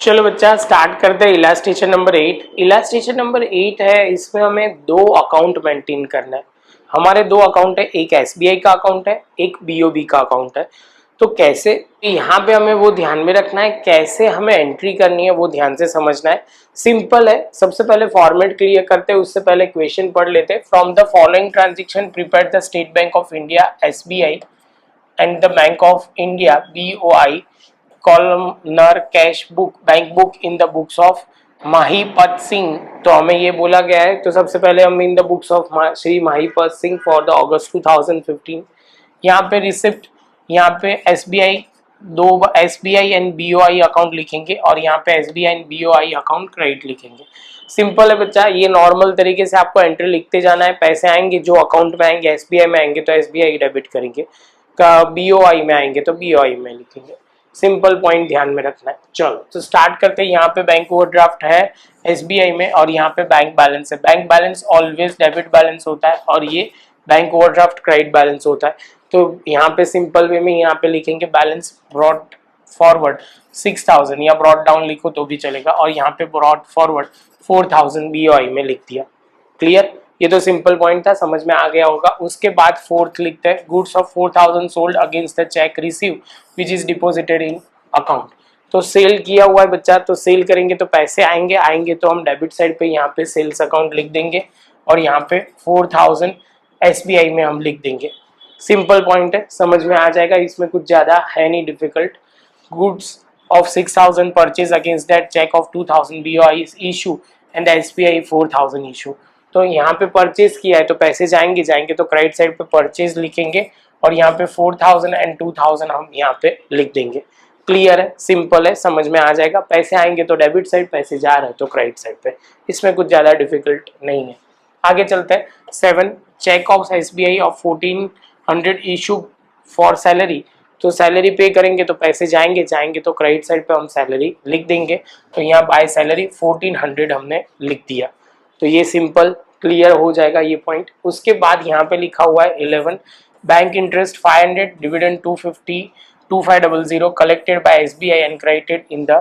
चलो बच्चा स्टार्ट करते हैं इलास्ट्रेशन नंबर 8। इलास्ट्रेशन नंबर 8 है, इसमें हमें दो अकाउंट मेंटेन करना है। हमारे दो अकाउंट है, एक एसबीआई का अकाउंट है, एक बीओबी का अकाउंट है। तो कैसे यहाँ पे हमें वो ध्यान में रखना है, कैसे हमें एंट्री करनी है वो ध्यान से समझना है। सिंपल है, सबसे पहले फॉर्मेट क्लियर करते हैं, उससे पहले क्वेश्चन पढ़ लेते हैं। From the following transaction prepare the State Bank of India SBI and the Bank of India BOI columnar cash book bank book in the books of Mahipat Singh. तो हमें ये बोला गया है, तो सबसे पहले हम in the books of Shri Mahipat Singh for the August 2015। यहाँ पे रिसिप्ट, यहाँ पे एसबीआई, दो एसबीआई एंड बीओआई अकाउंट लिखेंगे और यहाँ पे SBI and BOI account credit लिखेंगे। सिंपल है बच्चा, ये नॉर्मल तरीके से आपको एंट्री लिखते जाना है। पैसे आएंगे जो अकाउंट में आएंगे, एसबीआई में आएंगे तो एसबीआई डेबिट करेंगे, का बीओआई में आएंगे तो बीओआई में लिखेंगे। सिंपल पॉइंट ध्यान में रखना है। चलो तो स्टार्ट करते हैं। यहाँ पे बैंक ओवरड्राफ्ट है एसबीआई में और यहाँ पे बैंक बैलेंस है। Bank balance always debit balance होता है और ये बैंक ओवरड्राफ्ट क्रेडिट बैलेंस होता है। तो यहाँ पे सिंपल वे में यहाँ पे लिखेंगे बैलेंस ब्रॉड फॉरवर्ड 6000 या ब्रॉड डाउन लिखो तो भी चलेगा, और यहाँ पे ब्रॉड फॉरवर्ड 4000 बीओआई में लिख दिया। क्लियर? ये तो सिंपल पॉइंट था, समझ में आ गया होगा। उसके बाद फोर्थ लिखते हैं, goods of 4000 sold against the check receive which is deposited in account. तो सेल किया हुआ है बच्चा, तो सेल करेंगे तो पैसे आएंगे तो हम डेबिट साइड पे यहाँ पे सेल्स अकाउंट लिख देंगे और यहाँ पे 4000 एसबीआई में हम लिख देंगे। सिंपल पॉइंट है, समझ में आ जाएगा, इसमें कुछ ज्यादा है नहीं difficult. Goods of 6000 purchase against that cheque of 2000 BOI issue and SBI 4000 issue. तो यहाँ पे परचेज किया है तो पैसे जाएंगे तो क्रेडिट साइड पे परचेज लिखेंगे और यहाँ पे 4000 एंड 2000 हम यहाँ पे लिख देंगे। क्लियर है, सिंपल है, समझ में आ जाएगा। पैसे आएंगे तो डेबिट साइड, पैसे जा रहे हैं तो क्रेडिट साइड पे, इसमें कुछ ज्यादा डिफिकल्ट नहीं है। आगे चलते हैं। 7 cheque of SBI of 1400 issue for salary. तो सैलरी पे करेंगे तो पैसे जाएंगे तो क्रेडिट साइड पे हम सैलरी लिख देंगे। तो यहाँ बाय सैलरी 1400 हमने लिख दिया। तो ये सिंपल क्लियर हो जाएगा ये पॉइंट। उसके बाद यहाँ पे लिखा हुआ है 11 bank interest 500 dividend 2500 collected by SBI and credited in the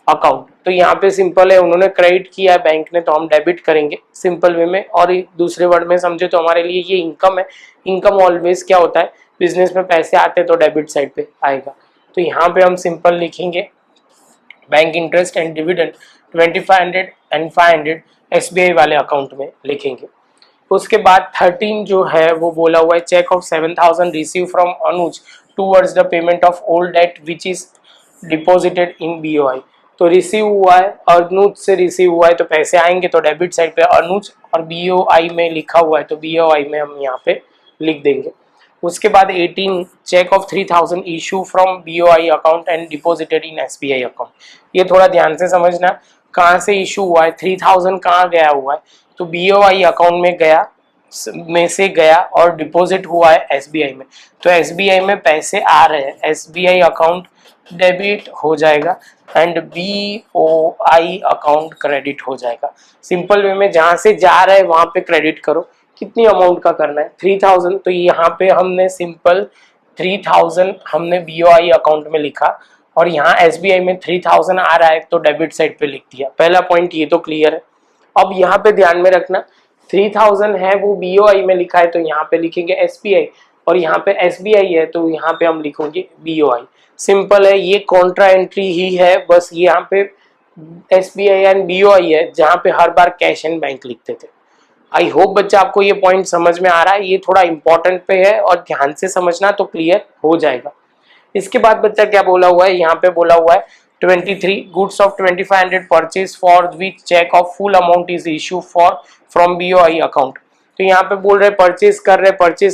account. तो यहाँ पे सिंपल है, उन्होंने क्रेडिट किया है बैंक ने तो हम डेबिट करेंगे सिंपल वे में। और दूसरे वर्ड में समझे तो हमारे लिए ये इनकम है। इनकम ऑलवेज क्या होता है, बिजनेस में पैसे आते तो डेबिट साइड पे आएगा। तो यहाँ पे हम सिंपल लिखेंगे bank interest and dividend 2500 and 500 SBI वाले अकाउंट में लिखेंगे। उसके बाद 13 जो है वो बोला हुआ है cheque of 7000 receive from Anuj towards the payment of old date which is deposited in BOI. तो रिसीव हुआ है, अनुज से रिसीव हुआ है तो पैसे आएंगे तो डेबिट साइड पे अनुज, और बीओआई में लिखा हुआ है तो बीओआई में हम यहाँ पे लिख देंगे। उसके बाद 18 cheque of 3000 issue from BOI account and deposited in SBI account. ये थोड़ा ध्यान से समझना, कहाँ से इशू हुआ है, 3000 कहाँ गया हुआ है, तो बीओआई अकाउंट में से गया और डिपॉजिट हुआ है एसबीआई में। तो एसबीआई में पैसे आ रहे हैं, एसबीआई अकाउंट डेबिट हो जाएगा एंड बीओआई अकाउंट क्रेडिट हो जाएगा। सिंपल वे में जहाँ से जा रहा है वहाँ पे क्रेडिट करो। कितनी अमाउंट का करना है, 3000। तो यहाँ पे हमने सिंपल 3000 हमने बीओआई अकाउंट में लिखा और यहाँ एसबीआई में 3000 आ रहा है तो डेबिट साइड पे लिख दिया। पहला पॉइंट ये तो क्लियर है। अब यहाँ पे ध्यान में रखना, 3000 है वो बीओआई में लिखा है तो यहाँ पे लिखेंगे एसबीआई, और यहाँ पे एसबीआई है तो यहाँ पे हम लिखेंगे बीओआई। सिंपल है, ये कॉन्ट्रा एंट्री ही है, बस यहाँ पे एसबीआई एंड बीओआई है जहाँ पे हर बार कैश एंड बैंक लिखते थे। आई होप बच्चा आपको ये पॉइंट समझ में आ रहा है। ये थोड़ा इंपॉर्टेंट पे है और ध्यान से समझना तो क्लियर हो जाएगा। इसके बाद बच्चा क्या बोला हुआ है, यहाँ पे बोला हुआ है 23 goods of 2500 purchase for which cheque of full amount is issue for from BOI account. तो यहाँ पे बोल रहे परचेज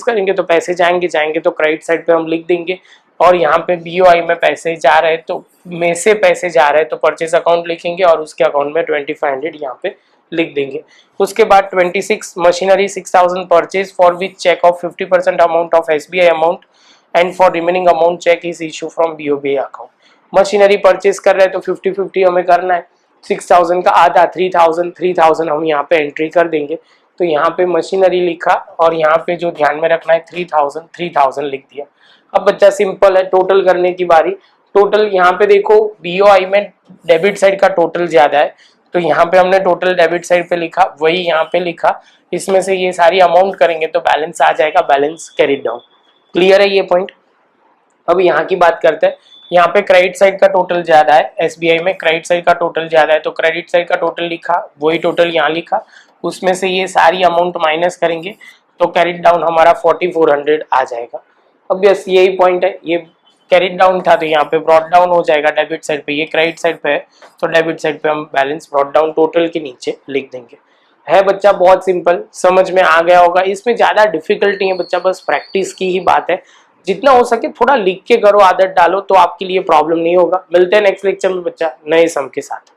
करेंगे तो पैसे जाएंगे तो क्रेडिट साइड पे हम लिख देंगे, और यहाँ पे बीओआई में पैसे जा रहे हैं तो में से पैसे जा रहे हैं तो परचेज अकाउंट लिखेंगे और उसके अकाउंट में 2500 यहाँ पे लिख देंगे। उसके बाद 26 machinery 6000 purchase for which cheque of 50% amount of SBI amount and for remaining amount cheque is issue from BOB account. Machinery purchase कर रहे हैं तो 50-50 हमें करना है। 6000 का आधा 3000 हम यहाँ पे एंट्री कर देंगे। तो यहाँ पे मशीनरी लिखा और यहाँ पे जो ध्यान में रखना है 3000 लिख दिया। अब बच्चा सिंपल है, टोटल करने की बारी। टोटल यहाँ पे देखो बीओआई में डेबिट साइड का टोटल ज्यादा है, तो यहाँ पे हमने टोटल डेबिट साइड पे लिखा, वही यहाँ पे लिखा, इसमें से ये सारी अमाउंट करेंगे तो बैलेंस आ जाएगा, बैलेंस कैरिड डाउन। क्लियर है ये पॉइंट। अब यहाँ की बात करते हैं, यहाँ पे क्रेडिट साइड का टोटल ज्यादा है, एसबीआई में क्रेडिट साइड का टोटल ज्यादा है, तो क्रेडिट साइड का टोटल लिखा, वही टोटल यहाँ लिखा, उसमें से ये सारी अमाउंट माइनस करेंगे तो कैरिड डाउन हमारा 4400 आ जाएगा। अब यस यही पॉइंट है, ये कैरिड डाउन था तो यहाँ पे ब्रॉट डाउन हो जाएगा डेबिट साइड पे, ये क्रेडिट साइड पे है तो डेबिट साइड पे हम बैलेंस ब्रॉट डाउन टोटल के नीचे लिख देंगे। है बच्चा बहुत सिंपल, समझ में आ गया होगा, इसमें ज्यादा डिफिकल्टी है बच्चा, बस प्रैक्टिस की ही बात है। जितना हो सके थोड़ा लिख के करो, आदत डालो तो आपके लिए प्रॉब्लम नहीं होगा। मिलते हैं नेक्स्ट लेक्चर में बच्चा नए सम के साथ।